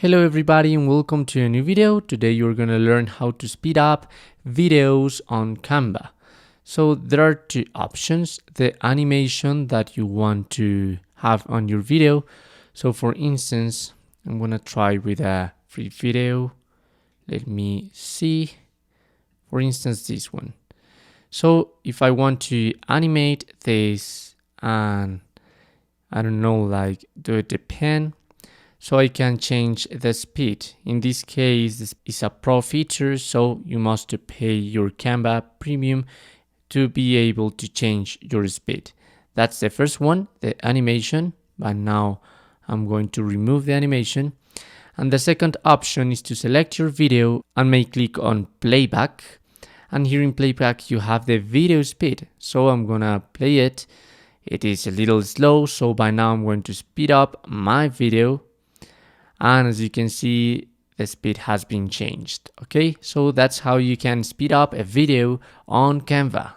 Hello everybody and welcome to a new video. Today you're going to learn how to speed up videos on Canva. So there are two options, the animation that you want to have on your video. So for instance, I'm going to try with a free video. Let me see, for instance, this one. So if I want to animate this and I don't know, like do it a pen, so I can change the speed. In this case, this is a pro feature, so you must pay your Canva premium to be able to change your speed. That's the first one, the animation, but now I'm going to remove the animation. And the second option is to select your video and may click on playback. And here in playback, you have the video speed. So I'm gonna play it. It is a little slow, so by now I'm going to speed up my video. And as you can see, the speed has been changed. Okay, so that's how you can speed up a video on Canva.